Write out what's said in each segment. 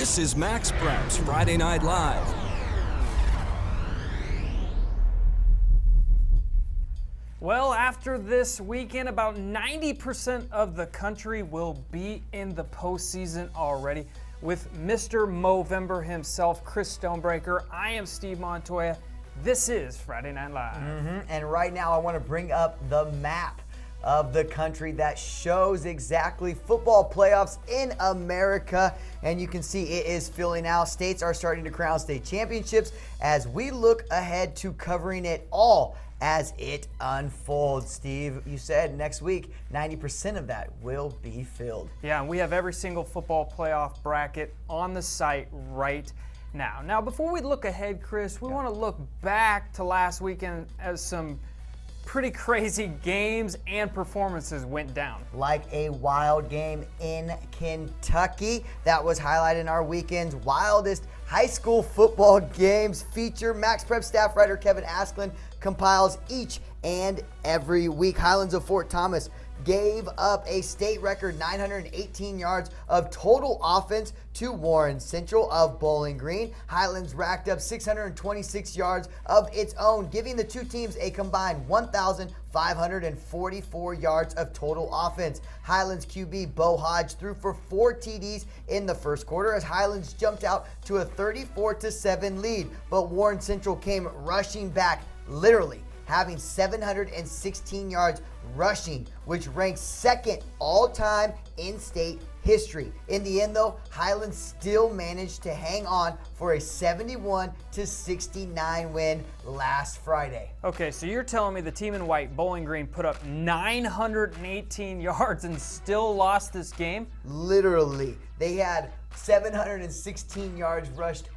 This is MaxPreps Friday Night Live. Well, after this weekend, about 90% of the country will be in the postseason already. With Mr. Movember himself, Chris Stonebraker, I am Steve Montoya. This is Friday Night Live. And right now I want to bring up the map of the country that shows exactly football playoffs in America. And you can see it is filling out. States are starting to crown state championships as we look ahead to covering it all as it unfolds. Steve, you said next week 90% of that will be filled. Yeah, and we have every single football playoff bracket on the site right now. Now, before we look ahead, Chris, we want to look back to last weekend as some pretty crazy games and performances went down. Like a wild game in Kentucky that was highlighted in our weekend's wildest high school football games feature. MaxPreps staff writer Kevin Asklin compiles each and every week. Highlands of Fort Thomas gave up a state record 918 yards of total offense to Warren Central of Bowling Green. Highlands racked up 626 yards of its own, giving the two teams a combined 1,544 yards of total offense. Highlands QB Bo Hodge threw for 4 TDs in the first quarter as Highlands jumped out to a 34-7 lead, but Warren Central came rushing back, literally having 716 yards rushing, which ranks second all-time in state history. In the end, though, Highlands still managed to hang on for a 71-69 win last Friday. Okay, so you're telling me the team in white, Bowling Green, put up 918 yards and still lost this game? Literally. They had 716 yards rushed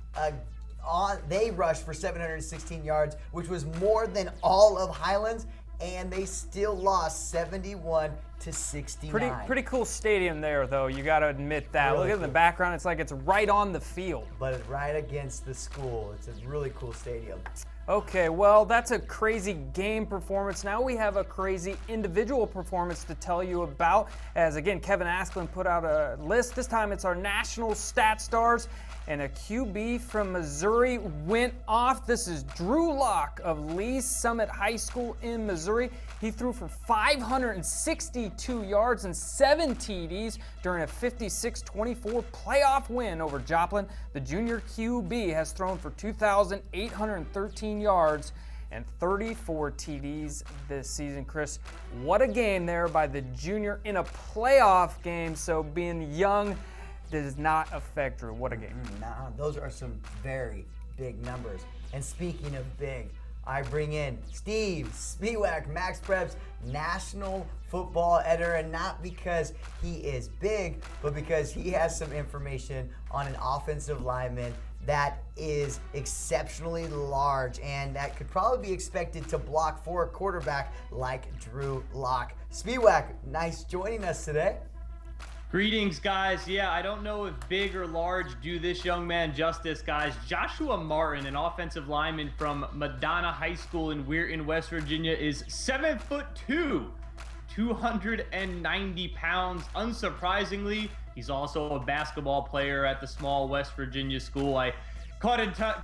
they rushed for 716 yards, which was more than all of Highlands, and they still lost 71-69. Pretty cool stadium there, though. You got to admit that. Really Look at cool. the background. It's like it's right on the field. But it's right against the school. It's a really cool stadium. Okay, well, that's a crazy game performance. Now we have a crazy individual performance to tell you about. As again, Kevin Asklin put out a list. This time it's our national stat stars. And a QB from Missouri went off. This is Drew Locke of Lee Summit High School in Missouri. He threw for 562 yards and 7 TDs during a 56-24 playoff win over Joplin. The junior QB has thrown for 2,813 yards and 34 TDs this season. Chris, what a game there by the junior in a playoff game. So being young does not affect Drew. What a game. Nah, those are some very big numbers. And speaking of big, I bring in Steve Spiewak, MaxPreps national football editor, and not because he is big, but because he has some information on an offensive lineman that is exceptionally large and that could probably be expected to block for a quarterback like Drew Locke. Spiewak, nice joining us today. Greetings, guys. Yeah, I don't know if big or large do this young man justice, guys. Joshua Martin, an offensive lineman from Madonna High School in Weirton, West Virginia, is 7'2", 290 pounds. Unsurprisingly, he's also a basketball player at the small West Virginia school. I got in touch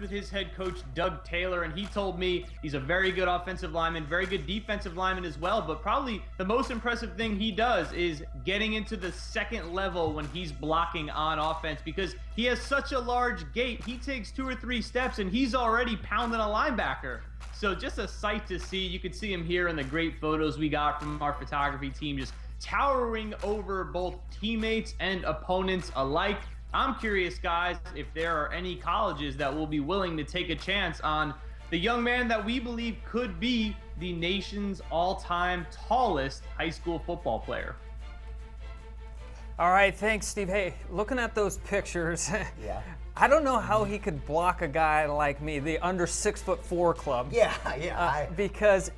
with his head coach, Doug Taylor, and he told me he's a very good offensive lineman, very good defensive lineman as well, but probably the most impressive thing he does is getting into the second level when he's blocking on offense, because he has such a large gait. He takes 2 or 3 steps and he's already pounding a linebacker. So just a sight to see. You can see him here in the great photos we got from our photography team, just towering over both teammates and opponents alike. I'm curious, guys, if there are any colleges that will be willing to take a chance on the young man that we believe could be the nation's all-time tallest high school football player. All right, thanks, Steve. Hey, looking at those pictures, Yeah. I don't know how he could block a guy like me, the under 6'4" club. Yeah. Because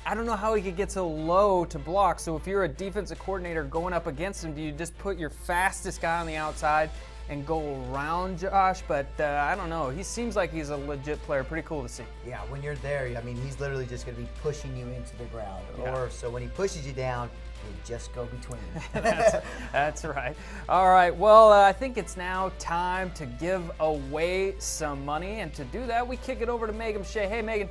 I don't know how he could get so low to block. So if you're a defensive coordinator going up against him, do you just put your fastest guy on the outside and go around Josh, but I don't know. He seems like he's a legit player. Pretty cool to see. Yeah, when you're there, I mean, he's literally just going to be pushing you into the ground. Yeah. Or so when he pushes you down, you just go between. That's right. All right, well, I think it's now time to give away some money. And to do that, we kick it over to Megan Shea. Hey, Megan.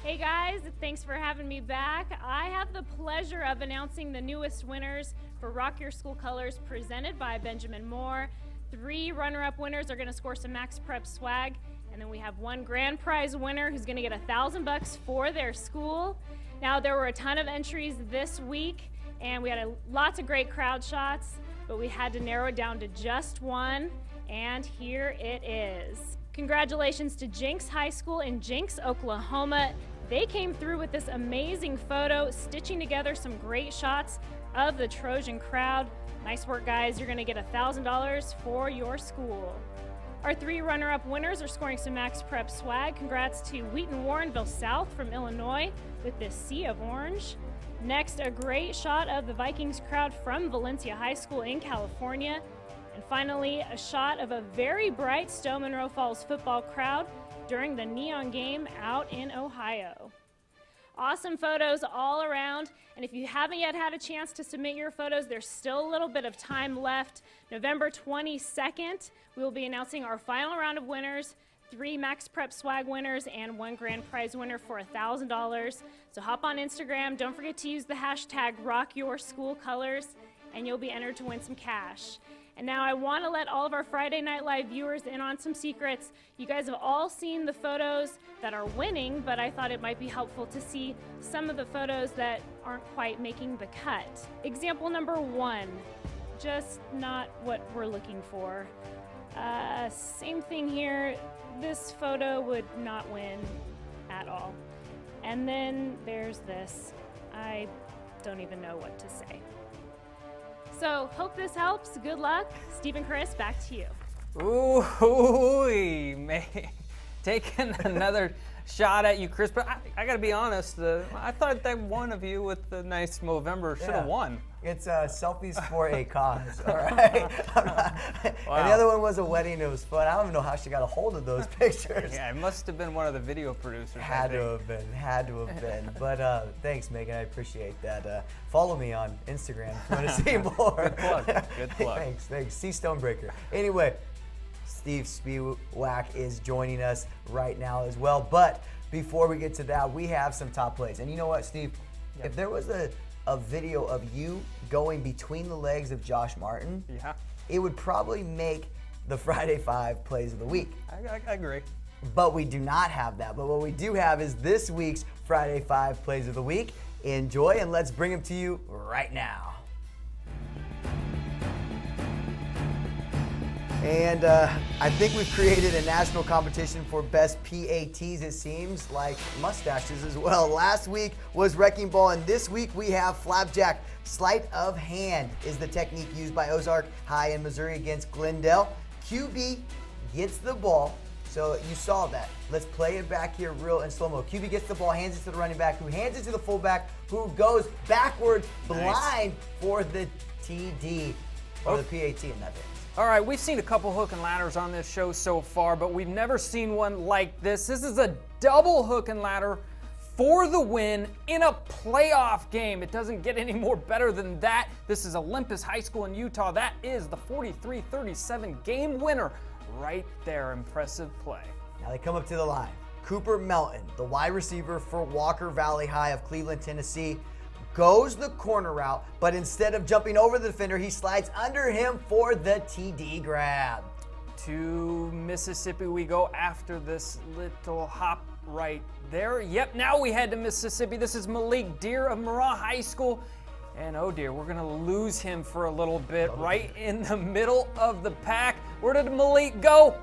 Hey guys, thanks for having me back. I have the pleasure of announcing the newest winners for Rock Your School Colors presented by Benjamin Moore. 3 runner-up winners are going to score some MaxPreps swag, and then we have 1 grand prize winner who's going to get $1,000 for their school. Now, there were a ton of entries this week, and we had lots of great crowd shots, but we had to narrow it down to just 1, and here it is. Congratulations to Jenks High School in Jenks, Oklahoma. They came through with this amazing photo, stitching together some great shots of the Trojan crowd. Nice work, guys. You're going to get $1,000 for your school. Our 3 runner-up winners are scoring some MaxPreps swag. Congrats to Wheaton Warrenville South from Illinois with this sea of orange. Next, a great shot of the Vikings crowd from Valencia High School in California. And finally, a shot of a very bright Stowe Monroe Falls football crowd during the neon game out in Ohio. Awesome photos all around, and if you haven't yet had a chance to submit your photos, there's still a little bit of time left. November 22nd, we will be announcing our final round of winners, 3 MaxPreps swag winners, and 1 grand prize winner for $1,000. So hop on Instagram, don't forget to use the hashtag #RockYourSchoolColors, and you'll be entered to win some cash. And now I want to let all of our Friday Night Live viewers in on some secrets. You guys have all seen the photos that are winning, but I thought it might be helpful to see some of the photos that aren't quite making the cut. Example number 1, just not what we're looking for. Same thing here. This photo would not win at all. And then there's this. I don't even know what to say. So, hope this helps. Good luck. Steve and Chris, back to you. Ooh, man. Taking another shot at you, Chris. But I got to be honest, I thought that one of you with the nice Movember should have won. It's selfies for a cause, all right? Wow. And the other one was a wedding. It was fun. I don't even know how she got a hold of those pictures. Yeah, it must have been one of the video producers. Had to have been. But thanks, Megan. I appreciate that. Follow me on Instagram if you want to see more. Good plug. Thanks. See Stonebraker. Anyway, Steve Spiewak is joining us right now as well. But before we get to that, we have some top plays. And you know what, Steve? Yep. If there was a video of you going between the legs of Josh Martin, it would probably make the Friday 5 plays of the week. I agree. But we do not have that. But what we do have is this week's Friday 5 plays of the week. Enjoy, and let's bring them to you right now. And I think we've created a national competition for best PATs, it seems, like mustaches as well. Last week was Wrecking Ball, and this week we have Flapjack. Sleight of hand is the technique used by Ozark High in Missouri against Glendale. QB gets the ball. So you saw that. Let's play it back here real in slow-mo. QB gets the ball, hands it to the running back, who hands it to the fullback, who goes backwards, blind for the TD, or the PAT in that case. All right, we've seen a couple hook and ladders on this show so far, but we've never seen one like this. This is a double hook and ladder for the win in a playoff game. It doesn't get any more better than that. This is Olympus High School in Utah. That is the 43-37 game winner right there. Impressive play. Now they come up to the line. Cooper Melton, the wide receiver for Walker Valley High of Cleveland, Tennessee, goes the corner route, but instead of jumping over the defender, he slides under him for the TD grab. To Mississippi we go after this little hop right there. Yep, now we head to Mississippi. This is Malik Deer of Murrah High School. And oh dear, we're gonna lose him for a little bit right in the middle of the pack. Where did Malik go?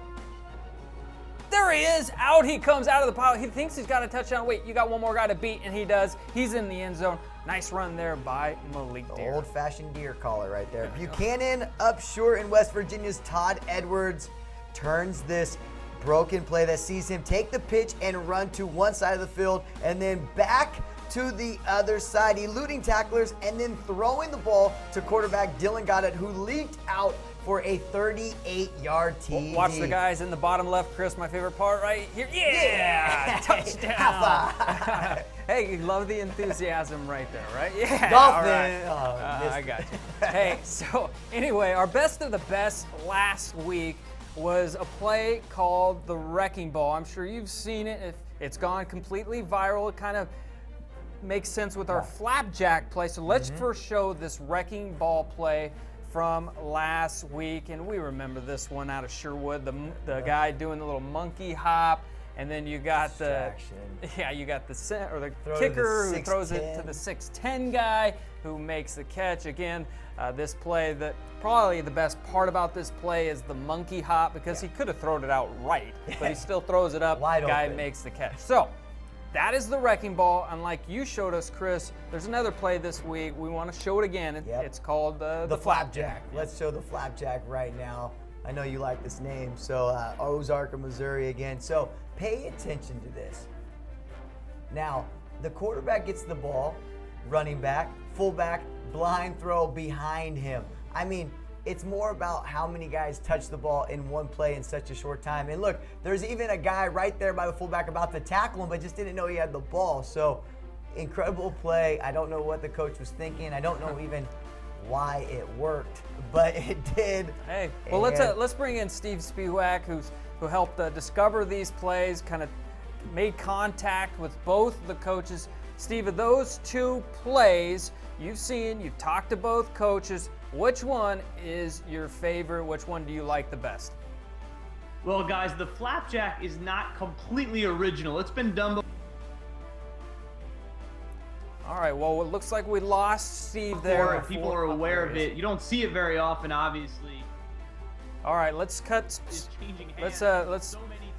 There he is, out he comes out of the pile. He thinks he's got a touchdown. Wait, you got one more guy to beat, and he does. He's in the end zone. Nice run there by Malik Deer. Old-fashioned deer caller right there. Buchanan up short in West Virginia's Todd Edwards turns this broken play that sees him take the pitch and run to one side of the field and then back to the other side, eluding tacklers and then throwing the ball to quarterback Dylan Goddard, who leaped out for a 38-yard TD. Watch the guys in the bottom left, Chris, my favorite part right here. Yeah! Touchdown! High five. Hey, you love the enthusiasm right there, right? Yeah. Dolphin. All right. Oh, I got you. Hey, so anyway, our best of the best last week was a play called the Wrecking Ball. I'm sure you've seen it. It's gone completely viral. It kind of makes sense with our Flapjack play. So let's first show this Wrecking Ball play from last week. And we remember this one out of Sherwood, the guy doing the little monkey hop. And then you got the kicker who throws it to the 6'10 guy who makes the catch. Again, this play, probably the best part about this play is the monkey hop, because he could have thrown it out right, but he still throws it up. Wide guy open. makes the catch. So that is the Wrecking Ball. And like you showed us, Chris, there's another play this week. We want to show it again. It's called the Flapjack. Let's show the Flapjack right now. I know you like this name. So Ozark, Missouri again. So pay attention to this. Now, the quarterback gets the ball, running back, fullback, blind throw behind him. I mean, it's more about how many guys touch the ball in one play in such a short time. And look, there's even a guy right there by the fullback about to tackle him, but just didn't know he had the ball. So incredible play. I don't know what the coach was thinking. I don't know even why it worked, but it did. Hey, well, let's bring in Steve Spiewak, who helped discover these plays, kind of made contact with both the coaches. Steve, of those two plays you've talked to both coaches. Which one is your favorite? Which one do you like the best? Well, guys, the Flapjack is not completely original. It's been done before. All right, well, it looks like we lost Steve there. People are aware of it. You don't see it very often, obviously. All right, let's cut. It's changing hands.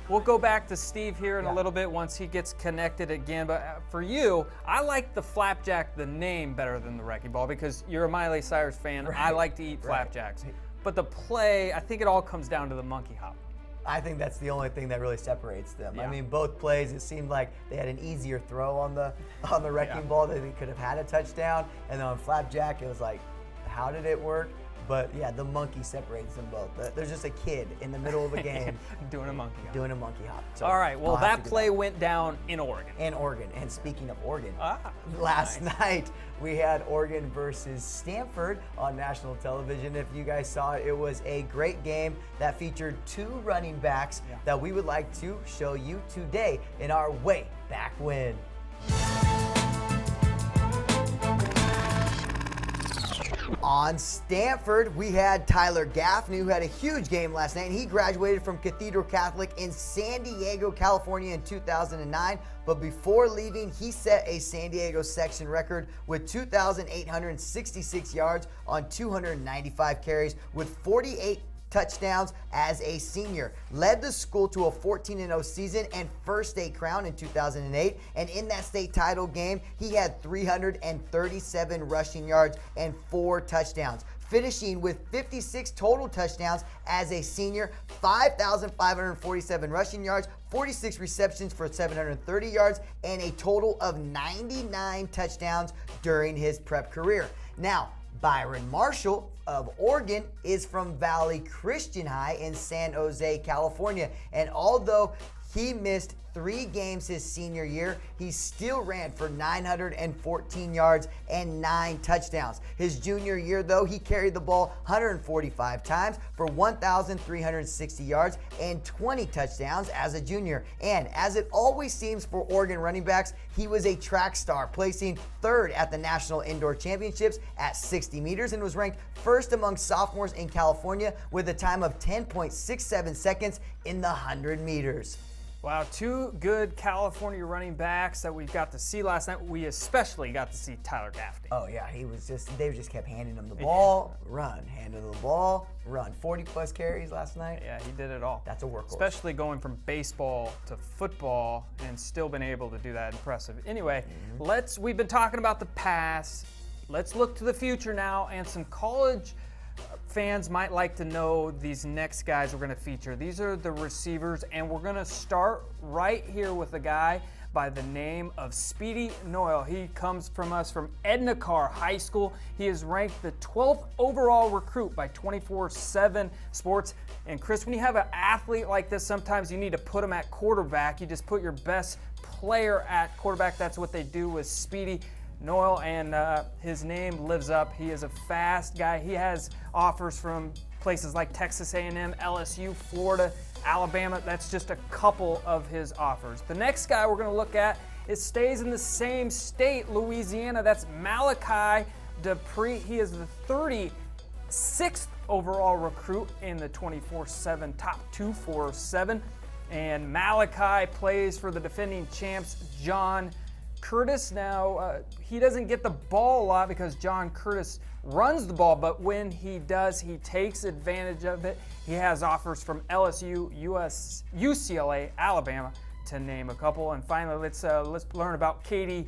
We'll go back to Steve here in a little bit once he gets connected again. But for you, I like the Flapjack, the name, better than the Wrecking Ball, because you're a Miley Cyrus fan. Right. I like to eat flapjacks. But the play, I think it all comes down to the monkey hop. I think that's the only thing that really separates them. Yeah. I mean, both plays, it seemed like they had an easier throw on the Wrecking Ball, that they could have had a touchdown. And then on Flapjack, it was like, how did it work? But yeah, the monkey separates them both. There's just a kid in the middle of a game doing a monkey hop. doing a monkey hop. So All right, well, I'll have that to do play went down in Oregon. in Oregon. And speaking of Oregon, nice. last night we had Oregon versus Stanford on national television. If you guys saw it, it was a great game that featured two running backs that we would like to show you today in our way back when. On Stanford, we had Tyler Gaffney, who had a huge game last night, and he graduated from Cathedral Catholic in San Diego, California in 2009. But before leaving, he set a San Diego section record with 2,866 yards on 295 carries with 48 touchdowns as a senior, led the school to a 14-0 season and first state crown in 2008. And in that state title game, he had 337 rushing yards and 4 touchdowns, finishing with 56 total touchdowns as a senior, 5,547 rushing yards, 46 receptions for 730 yards, and a total of 99 touchdowns during his prep career. Now, Byron Marshall of Oregon is from Valley Christian High in San Jose, California. And although he missed 3 games his senior year, he still ran for 914 yards and 9 touchdowns. His junior year, though, he carried the ball 145 times for 1,360 yards and 20 touchdowns as a junior. And as it always seems for Oregon running backs, he was a track star, placing 3rd at the National Indoor Championships at 60 meters and was ranked 1st among sophomores in California with a time of 10.67 seconds in the 100 meters. Wow, 2 good California running backs that we got to see last night. We especially got to see Tyler Gaffney. Oh yeah, they just kept handing him the ball, run, handing him the ball, run. 40+ carries last night. Yeah, he did it all. That's a workhorse. Especially going from baseball to football and still been able to do that. Impressive. Anyway, we've been talking about the past. Let's look to the future now and some college fans might like to know these next guys we're going to feature. These are the receivers, and we're going to start right here with a guy by the name of Speedy Noyle. He comes from us from Edna Carr High School. He is ranked the 12th overall recruit by 24/7 Sports. And Chris, when you have an athlete like this, sometimes you need to put him at quarterback. You just put your best player at quarterback. That's what they do with Speedy Noyle, and his name lives up. He is a fast guy. He has offers from places like Texas A&M, LSU, Florida, Alabama. That's just a couple of his offers. The next guy we're going to look at, it stays in the same state, Louisiana. That's Malachi Dupree. He is the 36th overall recruit in the 24/7 top 247. And Malachi plays for the defending champs, John Curtis. Now, he doesn't get the ball a lot because John Curtis runs the ball, but when he does, he takes advantage of it. He has offers from LSU, UCLA, Alabama, to name a couple. And finally, let's learn about Katie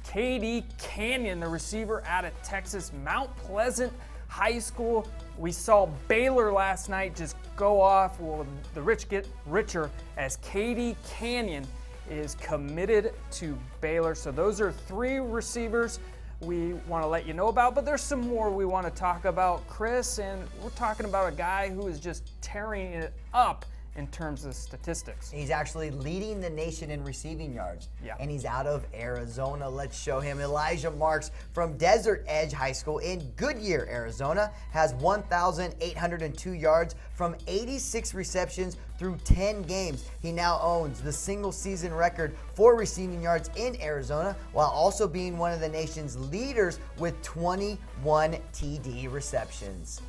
Canyon, the receiver out of Texas, Mount Pleasant High School. We saw Baylor last night just go off. Well, the rich get richer as Katie Canyon is committed to Baylor. So those are 3 receivers we want to let you know about, but there's some more we want to talk about, Chris, and we're talking about a guy who is just tearing it up in terms of statistics. He's actually leading the nation in receiving yards, Yeah. and he's out of Arizona. Let's show him. Elijah Marks from Desert Edge High School in Goodyear, Arizona, has 1,802 yards from 86 receptions through 10 games. He now owns the single season record for receiving yards in Arizona, while also being one of the nation's leaders with 21 TD receptions.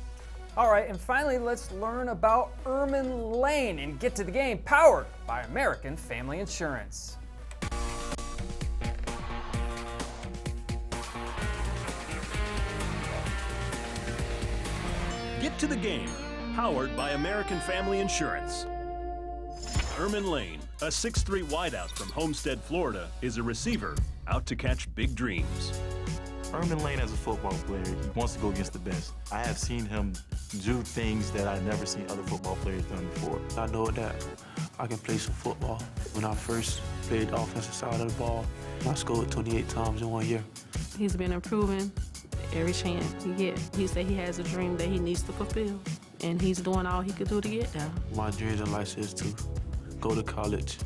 All right, and finally, let's learn about Erman Lane and get to the game, powered by American Family Insurance. Get to the game, powered by American Family Insurance. Erman Lane, a 6'3" wideout from Homestead, Florida, is a receiver out to catch big dreams. Erman Lane, as a football player, he wants to go against the best. I have seen him do things that I've never seen other football players done before. I know that I can play some football. When I first played the offensive side of the ball, I scored 28 times in 1 year. He's been improving every chance he gets. He said he has a dream that he needs to fulfill, and he's doing all he could do to get there. My dreams in life is to go to college,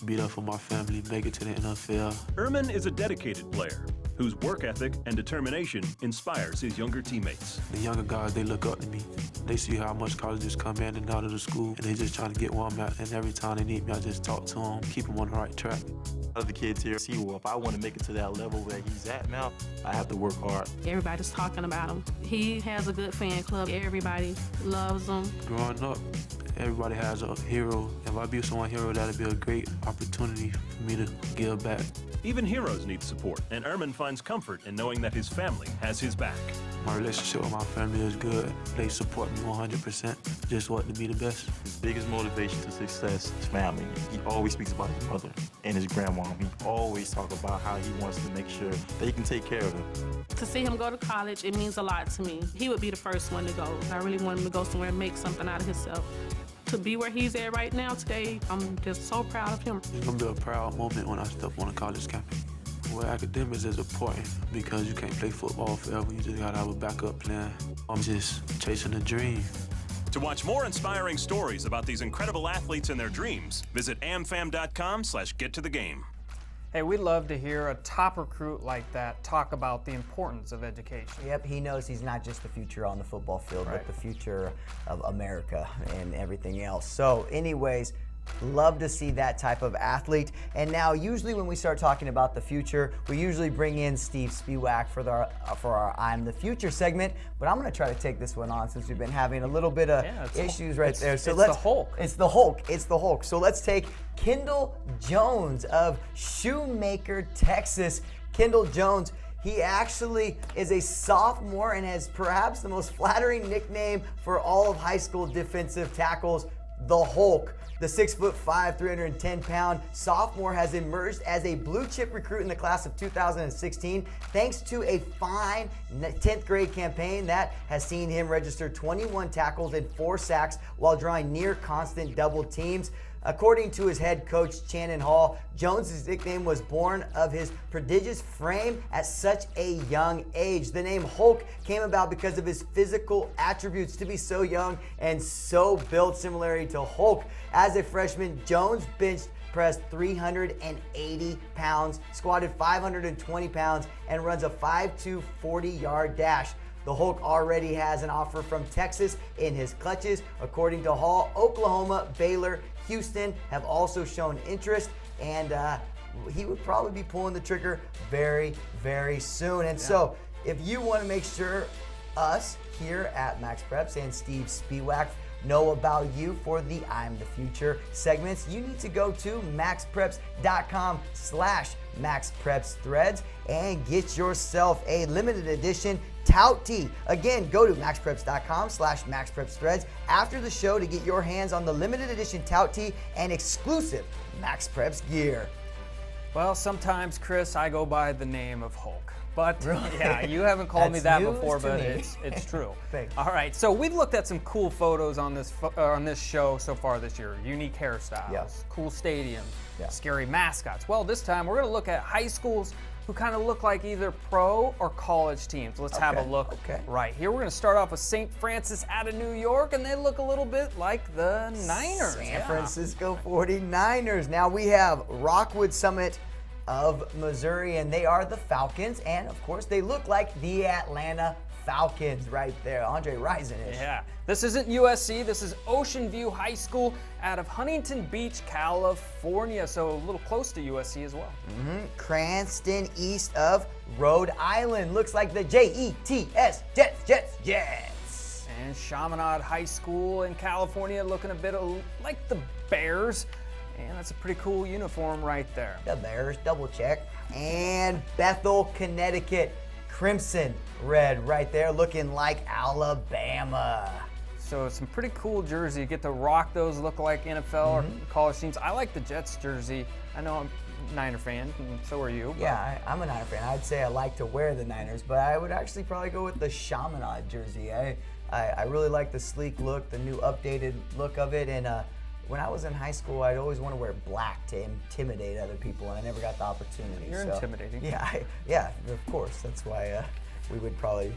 be there for my family, make it to the NFL. Erman is a dedicated player whose work ethic and determination inspires his younger teammates. The younger guys, they look up to me. They see how much colleges come in and out of the school, and they just trying to get where I'm at. And every time they need me, I just talk to them, keep them on the right track. Other kids here see, well, if I want to make it to that level where he's at now, I have to work hard. Everybody's talking about him. He has a good fan club. Everybody loves him. Growing up, everybody has a hero. If I be someone's hero, that'd be a great opportunity for me to give back. Even heroes need support, and Erman finds comfort in knowing that his family has his back. My relationship with my family is good. They support me 100%. Just want to be the best. His biggest motivation to success is family. He always speaks about his mother and his grandma. He always talks about how he wants to make sure they can take care of him. To see him go to college, it means a lot to me. He would be the first one to go. I really want him to go somewhere and make something out of himself. To be where he's at right now today, I'm just so proud of him. It's gonna be a proud moment when I step on a college campus. Well, academics is important because you can't play football forever. You just gotta have a backup plan. I'm just chasing a dream. To watch more inspiring stories about these incredible athletes and their dreams, visit amfam.com/gettothegame. Hey, we'd love to hear a top recruit like that talk about the importance of education. Yep, he knows he's not just the future on the football field, Right. but the future of America and everything else. So anyways, love to see that type of athlete. And now usually when we start talking about the future, we usually bring in Steve Spiewak for our I'm the Future segment, but I'm gonna try to take this one on since we've been having a little bit of issues right there. So it's the Hulk. It's the Hulk. It's the Hulk. So let's take Kendall Jones of Shoemaker, Texas. Kendall Jones, he actually is a sophomore and has perhaps the most flattering nickname for all of high school defensive tackles, the Hulk. The 6'5", 310-pound sophomore has emerged as a blue-chip recruit in the class of 2016 thanks to a fine 10th grade campaign that has seen him register 21 tackles and 4 sacks while drawing near constant double teams. According to his head coach, Shannon Hall, Jones' nickname was born of his prodigious frame at such a young age. The name Hulk came about because of his physical attributes to be so young and so built similarly to Hulk. As a freshman, Jones bench pressed 380 pounds, squatted 520 pounds, and runs a 5'2", 40-yard dash. The Hulk already has an offer from Texas in his clutches. According to Hall, Oklahoma, Baylor, Houston have also shown interest, and he would probably be pulling the trigger very, very soon. And so if you want to make sure us here at MaxPreps and Steve Spiewak know about you for the I'm the Future segments, you need to go to maxpreps.com/MaxPrepsThreads and get yourself a limited edition tout tee. Again, go to maxpreps.com/MaxPrepsThreads after the show to get your hands on the limited edition tout tee and exclusive MaxPreps gear. Well, sometimes, Chris, I go by the name of Hulk. But Really? yeah, you haven't called me that That's before, news to but me. it's true. Thanks. All right, so we've looked at some cool photos on this show so far this year. Unique hairstyles, Yeah. cool stadiums, Yeah. scary mascots. Well, this time we're going to look at high schools who kind of look like either pro or college teams. Let's have a look right here. We're going to start off with St. Francis out of New York, and they look a little bit like the Niners. San Francisco 49ers. Now we have Rockwood Summit of Missouri, and they are the Falcons, and of course they look like the Atlanta Falcons right there. Andre Rison-ish. Yeah, this isn't USC, this is Ocean View High School out of Huntington Beach, California, so a little close to USC as well. Cranston east of Rhode Island. Looks like the Jets, Jets. And Chaminade High School in California looking a bit like the Bears. And that's a pretty cool uniform right there. The Bears, double check. And Bethel, Connecticut, crimson red right there, looking like Alabama. So some pretty cool jersey. You get to rock those, look like NFL or college teams. I like the Jets jersey. I know I'm a Niner fan, and so are you. Yeah, I'm a Niner fan. I'd say I like to wear the Niners, but I would actually probably go with the Chaminade jersey. I really like the sleek look, the new updated look of it, and when I was in high school, I'd always want to wear black to intimidate other people, and I never got the opportunity. You're intimidating. Yeah, of course. That's why we would probably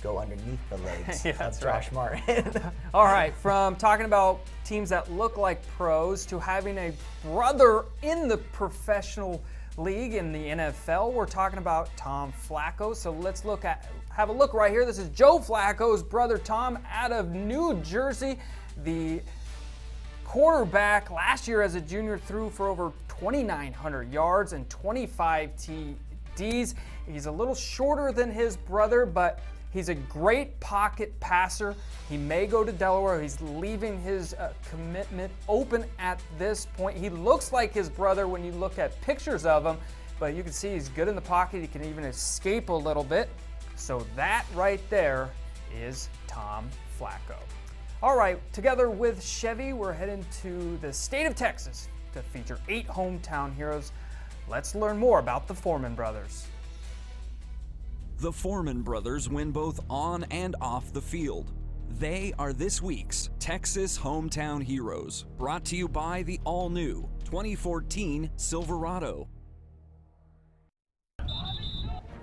go underneath the legs of Josh Martin. All right, from talking about teams that look like pros to having a brother in the professional league in the NFL, we're talking about Tom Flacco. So let's have a look right here. This is Joe Flacco's brother Tom out of New Jersey. The quarterback last year as a junior threw for over 2,900 yards and 25 TDs. He's a little shorter than his brother, but he's a great pocket passer. He may go to Delaware. He's leaving his commitment open at this point. He looks like his brother when you look at pictures of him, but you can see he's good in the pocket. He can even escape a little bit. So that right there is Tom Flacco. All right, together with Chevy, we're heading to the state of Texas to feature 8 hometown heroes. Let's learn more about the Foreman brothers. The Foreman brothers win both on and off the field. They are this week's Texas Hometown Heroes, brought to you by the all-new 2014 Silverado.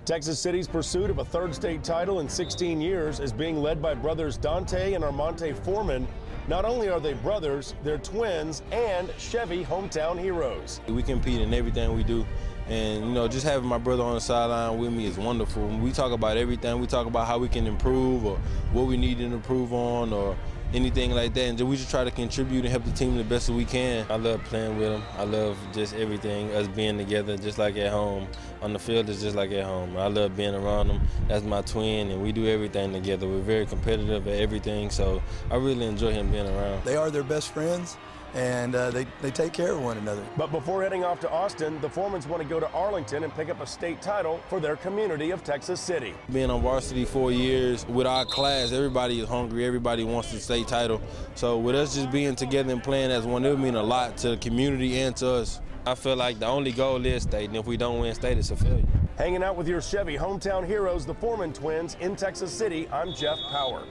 Texas City's pursuit of a third state title in 16 years is being led by brothers Dante and Armonte Foreman. Not only are they brothers, they're twins and Chevy hometown heroes. We compete in everything we do. And, you know, just having my brother on the sideline with me is wonderful. We talk about everything. We talk about how we can improve or what we need to improve on or anything like that. And we just try to contribute and help the team the best that we can. I love playing with them. I love just everything, us being together just like at home. On the field, it's just like at home. I love being around them. That's my twin, and we do everything together. We're very competitive at everything, so I really enjoy him being around. They are their best friends. and they take care of one another. But before heading off to Austin, the Foremans want to go to Arlington and pick up a state title for their community of Texas City. Being on varsity 4 years, with our class, everybody is hungry, everybody wants the state title. So with us just being together and playing as one, it would mean a lot to the community and to us. I feel like the only goal is state, and if we don't win state, it's a failure. Hanging out with your Chevy hometown heroes, the Foreman twins in Texas City, I'm Jeff Power.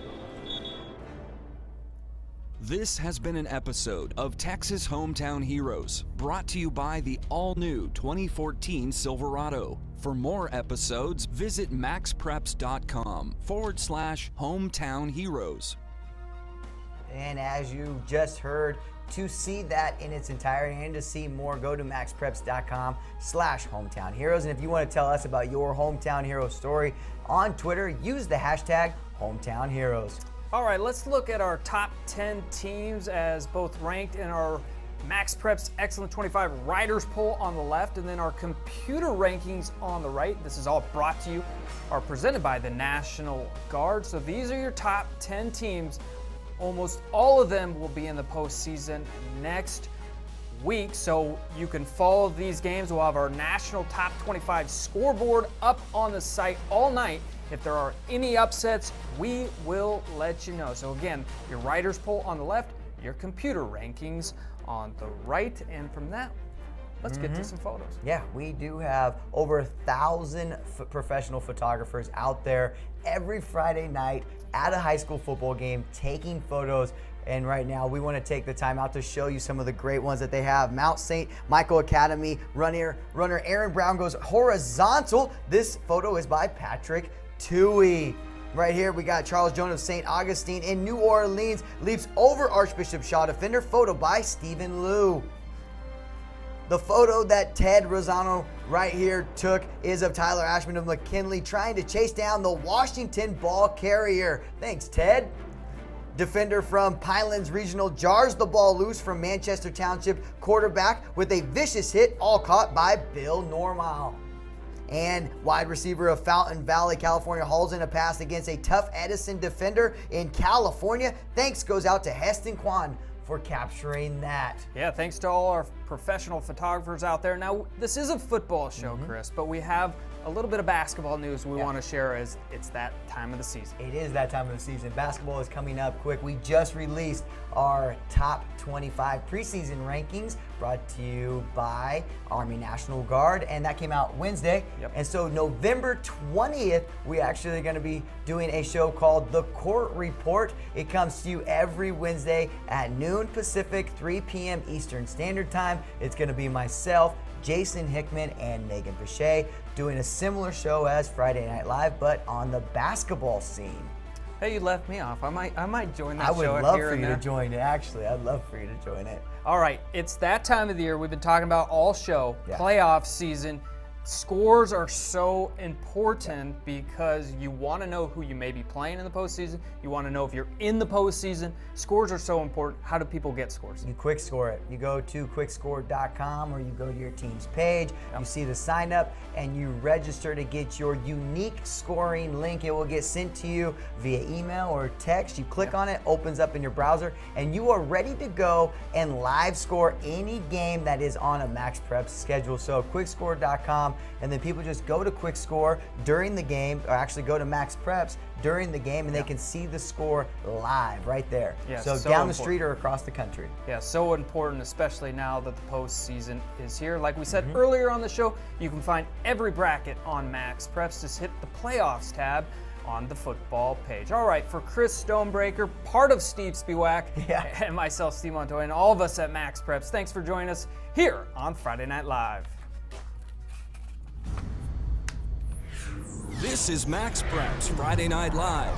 This has been an episode of Texas Hometown Heroes, brought to you by the all-new 2014 Silverado. For more episodes, visit maxpreps.com/hometown heroes. And as you just heard, to see that in its entirety and to see more, go to maxpreps.com/hometown heroes. And if you want to tell us about your hometown hero story on Twitter, use the hashtag hometown heroes. All right, let's look at our top 10 teams as both ranked in our MaxPreps Excellent 25 Riders poll on the left and then our computer rankings on the right. This is all brought to you or presented by the National Guard. So these are your top 10 teams. Almost all of them will be in the postseason next week, so you can follow these games. We'll have our national top 25 scoreboard up on the site all night. If there are any upsets, we will let you know. So again, your Riders poll on the left, your computer rankings on the right, and from that, let's get to some photos. Yeah, we do have over 1,000 professional photographers out there every Friday night at a high school football game taking photos. And right now, we want to take the time out to show you some of the great ones that they have. Mount St. Michael Academy runner Aaron Brown goes horizontal. This photo is by Patrick Toohey. Right here, we got Charles Jones of St. Augustine in New Orleans. Leaps over Archbishop Shaw defender. Photo by Stephen Liu. The photo that Ted Rosano right here took is of Tyler Ashman of McKinley trying to chase down the Washington ball carrier. Thanks, Ted. Defender from Pinelands Regional jars the ball loose from Manchester Township quarterback with a vicious hit, all caught by Bill Normal. And wide receiver of Fountain Valley, California, hauls in a pass against a tough Edison defender in California. Thanks goes out to Heston Kwan for capturing that. Yeah, thanks to all our professional photographers out there. Now, this is a football show, Chris, but we have a little bit of basketball news we want to share as it's that time of the season. It is that time of the season. Basketball is coming up quick. We just released our top 25 preseason rankings brought to you by Army National Guard, and that came out Wednesday. And so November 20th, we actually are going to be doing a show called The Court Report. It comes to you every Wednesday at noon Pacific, 3 p.m. Eastern Standard Time. It's going to be myself, Jason Hickman, and Megan Pichet doing a similar show as Friday Night Live, but on the basketball scene. Hey, you left me off. I might join that show. I would love for you to join it, actually. I'd love for you to join it. All right, it's that time of the year we've been talking about all show, playoff season. Scores are so important because you want to know who you may be playing in the postseason. You want to know if you're in the postseason. Scores are so important. How do people get scores? You quick score it. You go to quickscore.com or you go to your team's page. You see the sign up and you register to get your unique scoring link. It will get sent to you via email or text. You click on it, opens up in your browser, and you are ready to go and live score any game that is on a MaxPreps schedule. So quickscore.com. And then people just go to Quick Score during the game, or actually go to MaxPreps during the game, and they can see the score live right there. Yeah, so down the street or across the country. Yeah, so important, especially now that the postseason is here. Like we said earlier on the show, you can find every bracket on MaxPreps. Just hit the playoffs tab on the football page. All right, for Chris Stonebraker, part of Steve Spiewak, and myself, Steve Montoya, and all of us at MaxPreps, thanks for joining us here on Friday Night Live. This is MaxPreps Friday Night Live.